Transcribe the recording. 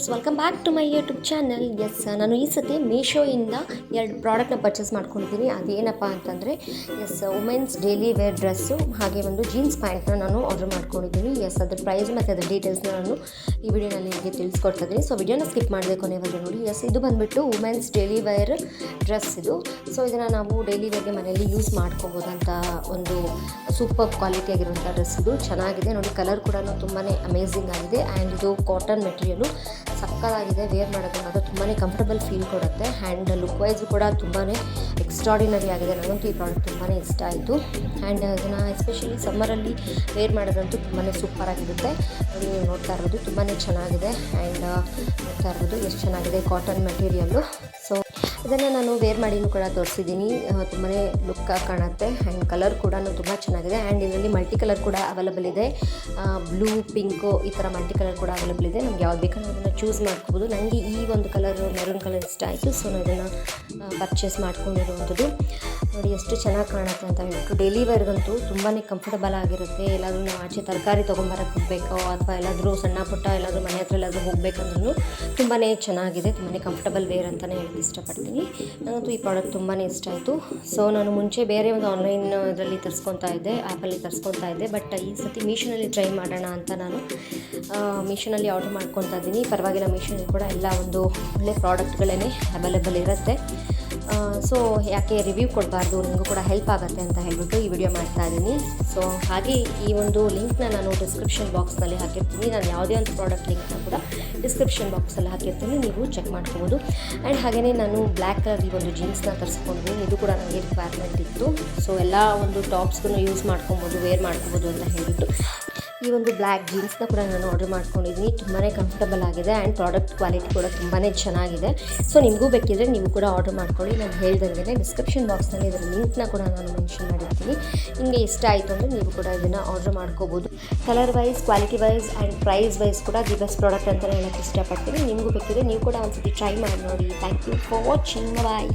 Viewers, welcome back to my YouTube channel. Yes, ನಾನು ಈ ಸತಿ ಮೀಶೋಯಿಂದ 2 ಪ್ರಾಡಕ್ಟ್ನ ಪರ್ಚೇಸ್ ಮಾಡ್ಕೊಂಡಿದ್ದೀನಿ. ಅದೇನಪ್ಪ ಅಂತಂದರೆ ವುಮೆನ್ಸ್ ಡೈಲಿ ವೇರ್ ಡ್ರೆಸ್ಸು ಹಾಗೆ ಒಂದು ಜೀನ್ಸ್ ಪ್ಯಾಂಟ್ನ ನಾನು ಆರ್ಡರ್ ಮಾಡ್ಕೊಂಡಿದ್ದೀನಿ. ಅದ್ರ ಪ್ರೈಸ್ ಮತ್ತು ಅದರ ಡೀಟೇಲ್ಸ್ನ ನಾನು ಈ ವಿಡಿಯೋನಲ್ಲಿ ನಿಮಗೆ ತಿಳಿಸ್ಕೊಡ್ತಾ ಇದ್ದೀನಿ. ಸೊ ವಿಡಿಯೋನ ಸ್ಕಿಪ್ ಮಾಡದೆ ಕೊನೆವರೆಗೂ ನೋಡಿ. ಇದು ಬಂದುಬಿಟ್ಟು ವುಮೆನ್ಸ್ ಡೈಲಿ ವೇರ್ ಡ್ರೆಸ್ ಇದು. ಸೊ ಇದನ್ನು ನಾವು ಡೈಲಿ ವೇರ್ಗೆ ಮನೆಯಲ್ಲಿ ಯೂಸ್ ಮಾಡ್ಕೋಬೋದಂಥ ಒಂದು ಸೂಪರ್ ಕ್ವಾಲಿಟಿಯಾಗಿರುವಂಥ ಡ್ರೆಸ್ ಇದು. ಚೆನ್ನಾಗಿದೆ ನೋಡಿ, ಕಲರ್ ಕೂಡ ತುಂಬಾ ಅಮೇಝಿಂಗ್ ಆಗಿದೆ. ಆ್ಯಂಡ್ ಇದು ಕಾಟನ್ ಮೆಟೀರಿಯಲು ಸಕ್ಕತ್ತಾಗಿದೆ. ವೇರ್ ಮಾಡೋದು ಮಾತ್ರ ತುಂಬಾ ಕಂಫರ್ಟಬಲ್ ಫೀಲ್ ಕೊಡುತ್ತೆ. ಆ್ಯಂಡ್ ಲುಕ್ ವೈಸು ಕೂಡ ತುಂಬಾ ಎಕ್ಸ್ಟ್ರಾಡಿನರಿ ಆಗಿದೆ. ನನಗಂತೂ ಈ ಪ್ರಾಡಕ್ಟ್ ತುಂಬಾ ಇಷ್ಟ ಆಯಿತು. ಆ್ಯಂಡ್ ಇದನ್ನು ಎಸ್ಪೆಷಲಿ ಸಮ್ಮರಲ್ಲಿ ವೇರ್ ಮಾಡೋದಂತೂ ತುಂಬಾ ಸೂಪರಾಗಿರುತ್ತೆ. ನೀವು ನೋಡ್ತಾ ಇರ್ಬೋದು, ತುಂಬಾ ಚೆನ್ನಾಗಿದೆ. ಆ್ಯಂಡ್ ನೋಡ್ತಾ ಇರ್ಬೋದು ಎಷ್ಟು ಚೆನ್ನಾಗಿದೆ ಕಾಟನ್ ಮೆಟೀರಿಯಲ್ಲು. ಸೊ ಇದನ್ನು ನಾನು ವೇರ್ ಮಾಡಿನೂ ಕೂಡ ತೋರಿಸಿದ್ದೀನಿ. ತುಂಬಾ ಲುಕ್ಕಾಗಿ ಕಾಣುತ್ತೆ. ಆ್ಯಂಡ್ ಕಲರ್ ಕೂಡ ತುಂಬ ಚೆನ್ನಾಗಿದೆ. ಆ್ಯಂಡ್ ಇದರಲ್ಲಿ ಮಲ್ಟಿ ಕಲರ್ ಕೂಡ ಅವೈಲಬಲ್ ಇದೆ. ಬ್ಲೂ, ಪಿಂಕು ಈ ಥರ ಮಲ್ಟಿ ಕಲರ್ ಕೂಡ ಅವೈಲಬಲ್ ಇದೆ. ನಮ್ಗೆ ಯಾವ್ದು ಬೇಕಂದ್ರೆ ಅದನ್ನು ಚೂಸ್ ಮಾಡ್ಕೋಬೋದು. ನನಗೆ ಈ ಒಂದು ಕಲರು ಮೆರೂನ್ ಕಲರ್ ಇಷ್ಟ ಆಯಿತು. ಸೊ ನಾನು ಇದನ್ನು ಪರ್ಚೇಸ್ ಮಾಡ್ಕೊಂಡಿರುವಂಥದ್ದು. ನೋಡಿ ಎಷ್ಟು ಚೆನ್ನಾಗಿ ಕಾಣುತ್ತೆ ಅಂತ ಹೇಳ್ಬಿಟ್ಟು. ಡೈಲಿ ವೇರ್ಗಂತೂ ತುಂಬಾ ಕಂಫರ್ಟಬಲ್ ಆಗಿರುತ್ತೆ. ಎಲ್ಲಾದರೂ ನಾವು ಆಚೆ ತರಕಾರಿ ತೊಗೊಂಬರಕ್ಕೆ ಹೋಗಬೇಕೋ ಅಥವಾ ಎಲ್ಲಾದರೂ ಸಣ್ಣ ಪುಟ್ಟ ಎಲ್ಲಾದರೂ ಮನೆ ಹತ್ರ ಎಲ್ಲಾದರೂ ಹೋಗಬೇಕಂದ್ರೂ ತುಂಬಾ ಚೆನ್ನಾಗಿದೆ. ತುಂಬಾ ಕಂಫರ್ಟಬಲ್ ವೇರ್ ಅಂತಲೇ ಹೇಳೋಕ್ಕೆ ಇಷ್ಟಪಡ್ತೀನಿ. ನನಗಂತೂ ಈ ಪ್ರಾಡಕ್ಟ್ ತುಂಬಾ ಇಷ್ಟ ಆಯಿತು. ಸೊ ನಾನು ಮುಂಚೆ ಬೇರೆ ಒಂದು ಆನ್ಲೈನ್ ಇದರಲ್ಲಿ ತರಿಸ್ಕೊತಾ ಇದ್ದೆ, ಆ್ಯಪಲ್ಲಿ ತರಿಸ್ಕೊತಾ ಇದ್ದೆ. ಬಟ್ ಈ ಸತಿ ಮೀಶೋನಲ್ಲಿ ಟ್ರೈ ಮಾಡೋಣ ಅಂತ ನಾನು ಮೀಶೋನಲ್ಲಿ ಆರ್ಡರ್ ಮಾಡ್ಕೊತಾ ಇದ್ದೀನಿ. ಪರವಾಗಿಲ್ಲ, ಮೀಶೋನಲ್ಲಿ ಕೂಡ ಎಲ್ಲ ಒಂದು ಒಳ್ಳೆ ಪ್ರಾಡಕ್ಟ್ಗಳೇ ಅವೈಲೇಬಲ್ ಇರುತ್ತೆ. ಸೊ ಯಾಕೆ ರಿವ್ಯೂ ಕೊಡಬಾರ್ದು, ನಿಮಗೂ ಕೂಡ ಹೆಲ್ಪ್ ಆಗುತ್ತೆ ಅಂತ ಹೇಳ್ಬಿಟ್ಟು ಈ ವಿಡಿಯೋ ಮಾಡ್ತಾ ಇದ್ದೀನಿ. ಸೊ ಹಾಗೆ ಈ ಒಂದು ಲಿಂಕ್ನ ನಾನು ಡಿಸ್ಕ್ರಿಪ್ಷನ್ ಬಾಕ್ಸ್ನಲ್ಲಿ ಹಾಕಿರ್ತೀನಿ. ನಾನು ಯಾವುದೇ ಒಂದು ಪ್ರಾಡಕ್ಟ್ ಲಿಂಕ್ನ ಕೂಡ ಡಿಸ್ಕ್ರಿಪ್ಷನ್ ಬಾಕ್ಸಲ್ಲಿ ಹಾಕಿರ್ತೀನಿ, ನೀವು ಚೆಕ್ ಮಾಡ್ಕೋಬೋದು. ಆ್ಯಂಡ್ ಹಾಗೆಯೇ ನಾನು ಬ್ಲ್ಯಾಕ್ ಕಲರ್ ಈ ಒಂದು ಜೀನ್ಸ್ನ ತರಿಸ್ಕೊಂಡಿದ್ದೀನಿ. ಇದು ಕೂಡ ನನಗೆ ರಿಕ್ವೈರ್ಮೆಂಟ್ ಇತ್ತು. ಸೊ ಎಲ್ಲ ಒಂದು ಟಾಪ್ಸ್ಗೂ ಯೂಸ್ ಮಾಡ್ಕೊಬೋದು, ವೇರ್ ಮಾಡ್ಕೋಬೋದು ಅಂತ ಹೇಳಿಬಿಟ್ಟು ಈ ಒಂದು ಬ್ಲ್ಯಾಕ್ ಜೀನ್ಸ್ನ ಕೂಡ ನಾನು ಆರ್ಡರ್ ಮಾಡ್ಕೊಂಡಿದ್ದೀನಿ. ತುಂಬಾ ಕಂಫರ್ಟಬಲ್ ಆಗಿದೆ. ಆ್ಯಂಡ್ ಪ್ರಾಡಕ್ಟ್ ಕ್ವಾಲಿಟಿ ಕೂಡ ತುಂಬಾ ಚೆನ್ನಾಗಿದೆ. ಸೊ ನಿಮಗೂ ಬೇಕಿದ್ದರೆ ನೀವು ಕೂಡ ಆರ್ಡರ್ ಮಾಡ್ಕೊಳ್ಳಿ. ನಾನು ಹೇಳ್ದಂಗೆ ಡಿಸ್ಕ್ರಿಪ್ಷನ್ ಬಾಕ್ಸ್ನಲ್ಲಿ ಇದರ ಲಿಂಕ್ನ ಕೂಡ ನಾನು ಮೆನ್ಷನ್ ಮಾಡಿರ್ತೀನಿ. ನಿಮಗೆ ಇಷ್ಟ ಆಯಿತು ಅಂದರೆ ನೀವು ಕೂಡ ಇದನ್ನು ಆರ್ಡರ್ ಮಾಡ್ಕೋಬೋದು. Colour wise, quality wise and price wise ಕೂಡ ದಿ ಬೆಸ್ಟ್ ಪ್ರಾಡಕ್ಟ್ ಅಂತಲೇ ಹೇಳೋಕ್ಕೆ ಇಷ್ಟಪಡ್ತೀನಿ. ನಿಮಗೂ ಬೇಕಿದ್ರೆ ನೀವು ಕೂಡ ಒಂದ್ಸತಿ ಟ್ರೈ ಮಾಡಿ ನೋಡಿ. Thank you for watching. Bye.